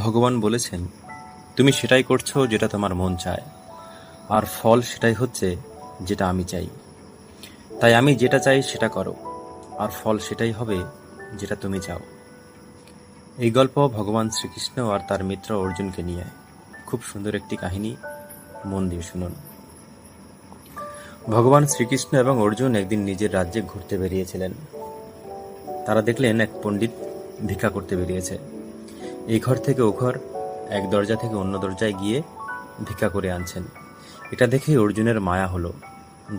ভগবান বলেছেন, তুমি সেটাই করছো যেটা তোমার মন চায়, আর ফল সেটাই হচ্ছে যেটা আমি চাই। তাই আমি যেটা চাই সেটা করো, আর ফল সেটাই হবে যেটা তুমি চাও। এই গল্প ভগবান শ্রীকৃষ্ণ আর তার মিত্র অর্জুনকে নিয়ে। খুব সুন্দর একটি কাহিনী, মন দিয়ে শুনুন। ভগবান শ্রীকৃষ্ণ এবং অর্জুন একদিন নিজের রাজ্যে ঘুরতে বেরিয়েছিলেন। তারা দেখলেন এক পণ্ডিত ভিক্ষা করতে বেরিয়েছে। এই ঘর থেকে ও ঘর, এক দরজা থেকে অন্য দরজায় গিয়ে ভিক্ষা করে আনছেন। এটা দেখেই অর্জুনের মায়া হলো,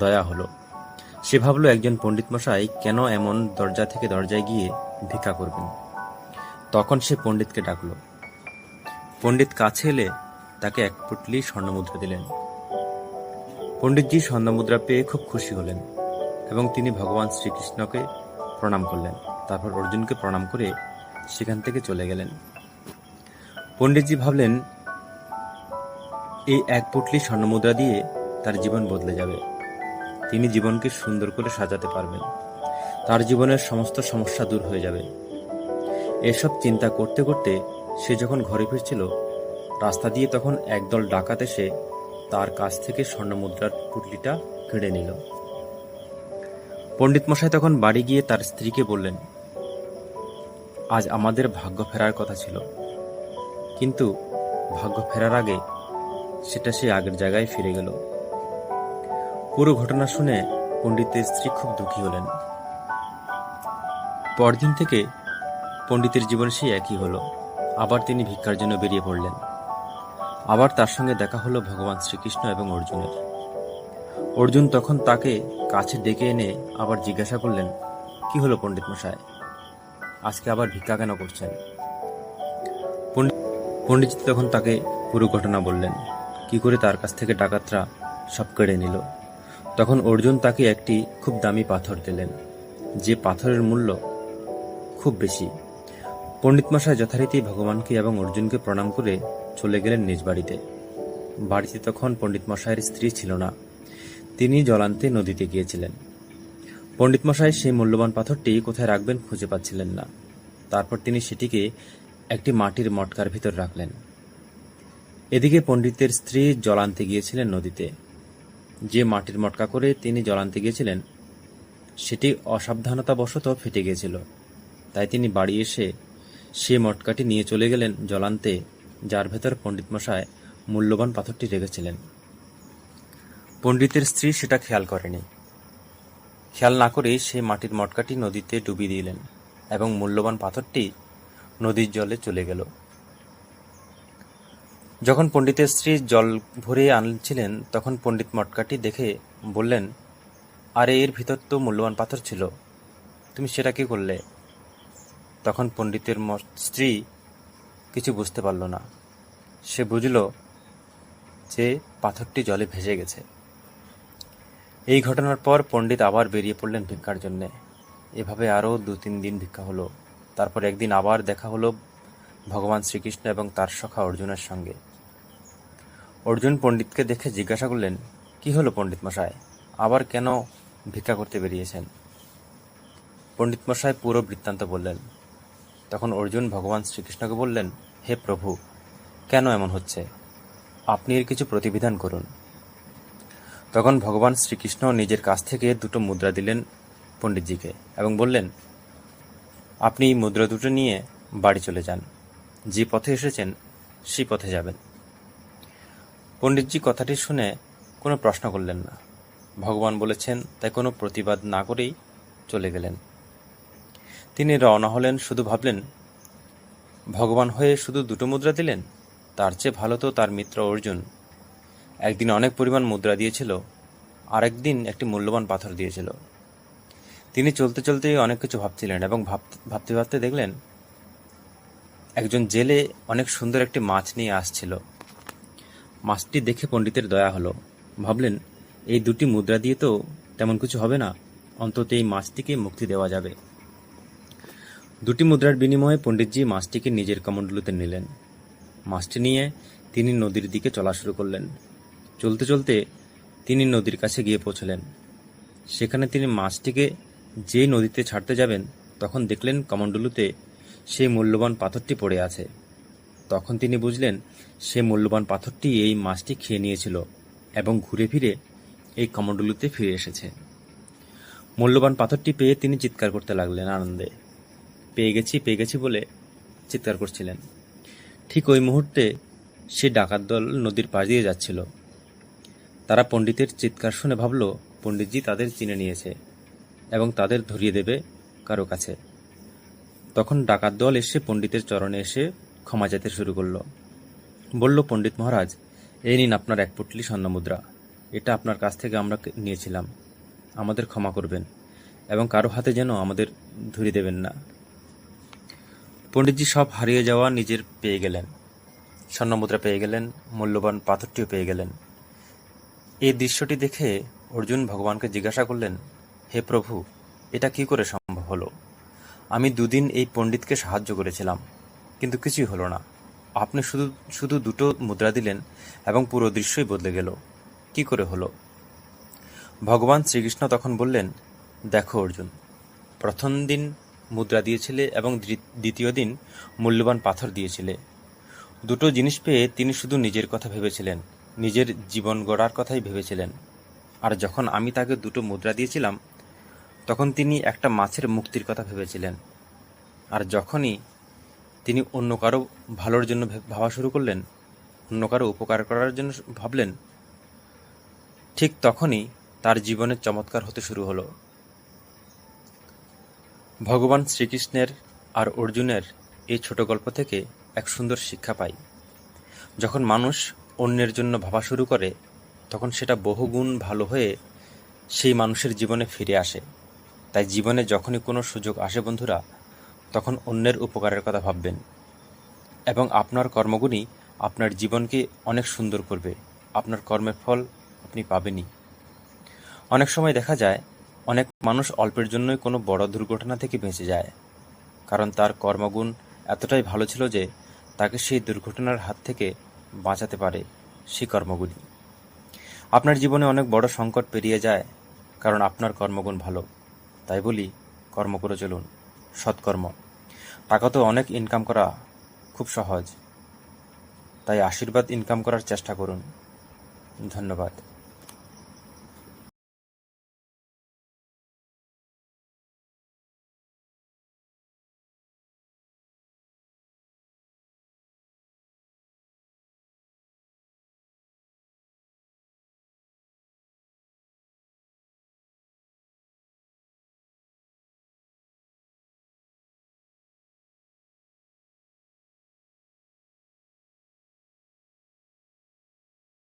দয়া হলো। সে ভাবল, একজন পণ্ডিত মশাই কেন এমন দরজা থেকে দরজায় গিয়ে ভিক্ষা করবেন। তখন সে পণ্ডিতকে ডাকল। পণ্ডিত কাছে এলে তাকে এক পুটলি স্বর্ণমুদ্রা দিলেন। পণ্ডিতজি স্বর্ণমুদ্রা পেয়ে খুব খুশি হলেন এবং তিনি ভগবান শ্রীকৃষ্ণকে প্রণাম করলেন। তারপর অর্জুনকে প্রণাম করে সেখান থেকে চলে গেলেন। পণ্ডিতজি ভাবলেন, এই এক পুটলি স্বর্ণমুদ্রা দিয়ে তার জীবন বদলে যাবে। তিনি জীবনকে সুন্দর করে সাজাতে পারবেন। তার জীবনের সমস্ত সমস্যা দূর হয়ে যাবে। এসব চিন্তা করতে করতে সে যখন ঘরে ফিরছিল, রাস্তা দিয়ে তখন একদল ডাকাত এসে তার কাছ থেকে স্বর্ণমুদ্রার পুটলিটা কেড়ে নিল। পণ্ডিত মশাই তখন বাড়ি গিয়ে তার স্ত্রীকে বললেন, আজ আমাদের ভাগ্য ফেরার কথা ছিল, কিন্তু ভাগ্য ফেরার আগে সেটা সে আগের জায়গায় ফিরে গেল। পুরো ঘটনা শুনে পণ্ডিতের স্ত্রী খুব দুঃখী হলেন। পরদিন থেকে পণ্ডিতের জীবন সেই একই হলো। আবার তিনি ভিক্ষার জন্য বেরিয়ে পড়লেন। আবার তার সঙ্গে দেখা হলো ভগবান শ্রীকৃষ্ণ এবং অর্জুনের। অর্জুন তখন তাকে কাছে ডেকে এনে আবার জিজ্ঞাসা করলেন, কি হলো পণ্ডিত মশাই, আজকে আবার ভিক্ষা কেন করছেন? পণ্ডিতজি তখন তাকে পুরো ঘটনা বললেন, কি করে তার কাছ থেকে ডাকাতরা সব কেড়ে নিল। তখন অর্জুন তাকে একটি খুব দামি পাথর দিলেন, যে পাথরের মূল্য খুব বেশি। পণ্ডিত মশাই যথারীতি ভগবানকে এবং অর্জুনকে প্রণাম করে চলে গেলেন নিজ বাড়িতে। বাড়িতে তখন পণ্ডিত মশাইয়ের স্ত্রী ছিল না, তিনি জল আনতে নদীতে গিয়েছিলেন। পণ্ডিত মশাই সেই মূল্যবান পাথরটি কোথায় রাখবেন খুঁজে পাচ্ছিলেন না। তারপর তিনি সেটিকে একটি মাটির মটকার ভিতর রাখলেন। এদিকে পণ্ডিতের স্ত্রী জল আনতে গিয়েছিলেন নদীতে। যে মাটির মটকা করে তিনি জল আনতে গিয়েছিলেন, সেটি অসাবধানতাবশত ফেটে গিয়েছিল। তাই তিনি বাড়ি এসে সে মটকাটি নিয়ে চলে গেলেন জল আনতে, যার ভেতর পণ্ডিত মশাই মূল্যবান পাথরটি রেখেছিলেন। পণ্ডিতের স্ত্রী সেটা খেয়াল করেনি। খেয়াল না করেই সেই মাটির মটকাটি নদীতে ডুবিয়ে দিলেন এবং মূল্যবান পাথরটি নদীর জলে চলে গেল। যখন পণ্ডিতের স্ত্রী জল ভরে আনছিলেন, তখন পণ্ডিত মটকাটি দেখে বললেন, আরে এর ভিতর তো মূল্যবান পাথর ছিল, তুমি সেটা কি করলে? তখন পণ্ডিতের স্ত্রী কিছু বুঝতে পারল না। সে বুঝল যে পাথরটি জলে ভেসে গেছে। এই ঘটনার পর পণ্ডিত আবার বেরিয়ে পড়লেন ভিক্ষার জন্যে। এভাবে আরও 2-3 দিন ভিক্ষা হলো। তারপর একদিন আবার দেখা হলো ভগবান শ্রীকৃষ্ণ এবং তার সখা অর্জুনের সঙ্গে। অর্জুন পণ্ডিতকে দেখে জিজ্ঞাসা করলেন, কি হলো পণ্ডিত মশাই, আবার কেন ভিক্ষা করতে বেরিয়েছেন? পণ্ডিত মশাই পুরো বৃত্তান্ত বললেন। তখন অর্জুন ভগবান শ্রীকৃষ্ণকে বললেন, হে প্রভু, কেন এমন হচ্ছে? আপনি এর কিছু প্রতিবিধান করুন। তখন ভগবান শ্রীকৃষ্ণ নিজের কাছ থেকে 2টো মুদ্রা দিলেন পণ্ডিতজিকে এবং বললেন, আপনি এই মুদ্রা 2টো নিয়ে বাড়ি চলে যান। যে পথে এসেছেন সেই পথে যাবেন। পণ্ডিতজি কথাটি শুনে কোনো প্রশ্ন করলেন না। ভগবান বলেছেন তাই কোনো প্রতিবাদ না করেই চলে গেলেন। তিনি রওনা হলেন। শুধু ভাবলেন, ভগবান হয়ে শুধু 2টো মুদ্রা দিলেন, তার চেয়ে ভালো তো তার মিত্র অর্জুন একদিন অনেক পরিমাণ মুদ্রা দিয়েছিল, আর একদিন একটি মূল্যবান পাথর দিয়েছিল। তিনি চলতে চলতে অনেক কিছু ভাবছিলেন এবং ভাবতে ভাবতে দেখলেন একজন জেলে অনেক সুন্দর একটি মাছ নিয়ে আসছিল। মাছটি দেখে পণ্ডিতের দয়া হলো। ভাবলেন, এই 2টি মুদ্রা দিয়ে তো তেমন কিছু হবে না, অন্তত এই মাছটিকে মুক্তি দেওয়া যাবে। 2টি মুদ্রার বিনিময়ে পণ্ডিতজি মাছটিকে নিজের কমণ্ডলুতে নিলেন। মাছটি নিয়ে তিনি নদীর দিকে চলা শুরু করলেন। চলতে চলতে তিনি নদীর কাছে গিয়ে পৌঁছলেন। সেখানে তিনি মাছটিকে যেই নদীতে ছাড়তে যাবেন, তখন দেখলেন কমণ্ডলুতে সেই মূল্যবান পাথরটি পড়ে আছে। তখন তিনি বুঝলেন সে মূল্যবান পাথরটি এই মাছটি খেয়ে নিয়েছিল এবং ঘুরে ফিরে এই কমণ্ডলুতে ফিরে এসেছে। মূল্যবান পাথরটি পেয়ে তিনি চিৎকার করতে লাগলেন আনন্দে। পেয়ে গেছি বলে চিৎকার করছিলেন। ঠিক ওই মুহূর্তে সে ডাকাত দল নদীর পাশ দিয়ে যাচ্ছিল। তারা পণ্ডিতের চিৎকার শুনে ভাবল পণ্ডিতজি তাদের চিনে নিয়েছে এবং তাদের ধরিয়ে দেবে কারো কাছে। তখন ডাকাত দল এসে পণ্ডিতের চরণে এসে ক্ষমা চাইতে শুরু করল। বলল, পণ্ডিত মহারাজ, এই নিন আপনার 1 পুঁটলি স্বর্ণমুদ্রা। এটা আপনার কাছ থেকে আমরা নিয়েছিলাম। আমাদের ক্ষমা করবেন এবং কারো হাতে যেন আমাদের ধরিয়ে দেবেন না। পণ্ডিতজি সব হারিয়ে যাওয়া নিজের পেয়ে গেলেন, স্বর্ণমুদ্রা পেয়ে গেলেন, মূল্যবান পাথরটিও পেয়ে গেলেন। এই দৃশ্যটি দেখে অর্জুন ভগবানকে জিজ্ঞাসা করলেন, হে প্রভু, এটা কি করে সম্ভব হলো? আমি 2 দিন এই পণ্ডিতকে সাহায্য করেছিলাম, কিন্তু কিছুই হলো না। আপনি শুধু 2টো মুদ্রা দিলেন এবং পুরো দৃশ্যই বদলে গেল। কি করে হলো? ভগবান শ্রীকৃষ্ণ তখন বললেন, দেখো অর্জুন, প্রথম দিন মুদ্রা দিয়েছিলে এবং দ্বিতীয় দিন মূল্যবান পাথর দিয়েছিলে। 2টো জিনিস পেয়ে তিনি শুধু নিজের কথা ভেবেছিলেন, নিজের জীবন গড়ার কথাই ভেবেছিলেন। আর যখন আমি তাকে 2টো মুদ্রা দিয়েছিলাম, তখন তিনি একটা মাছের মুক্তির কথা ভেবেছিলেন। আর যখনই তিনি অন্য কারো ভালোর জন্য ভাবা শুরু করলেন, অন্য কারো উপকার করার জন্য ভাবলেন, ঠিক তখনই তার জীবনের চমৎকার হতে শুরু হলো। ভগবান শ্রীকৃষ্ণের আর অর্জুনের এই ছোট গল্প থেকে এক সুন্দর শিক্ষা পাই। যখন মানুষ অন্যের জন্য ভাবা শুরু করে, তখন সেটা বহুগুণ ভালো হয়ে সেই মানুষের জীবনে ফিরে আসে। তাই জীবনে যখনই কোনো সুযোগ আসে বন্ধুরা, তখন অন্যের উপকারের কথা ভাববেন এবং আপনার কর্মগুণই আপনার জীবনকে অনেক সুন্দর করবে। আপনার কর্মের ফল আপনি পাবেনই। অনেক সময় দেখা যায় অনেক মানুষ অল্পের জন্যই কোনো বড় দুর্ঘটনা থেকে বেঁচে যায়, কারণ তার কর্মগুণ এতটাই ভালো ছিল যে তাকে সেই দুর্ঘটনার হাত থেকে বাঁচাতে পারে সেই কর্মগুলি। আপনার জীবনে অনেক বড় সংকট পেরিয়ে যায় কারণ আপনার কর্মগুণ ভালো। তাই বলি, কর্ম করে চলুন, সৎকর্ম। টাকা তো অনেক ইনকাম করা খুব সহজ, তাই আশীর্বাদ ইনকাম করার চেষ্টা করুন। ধন্যবাদ।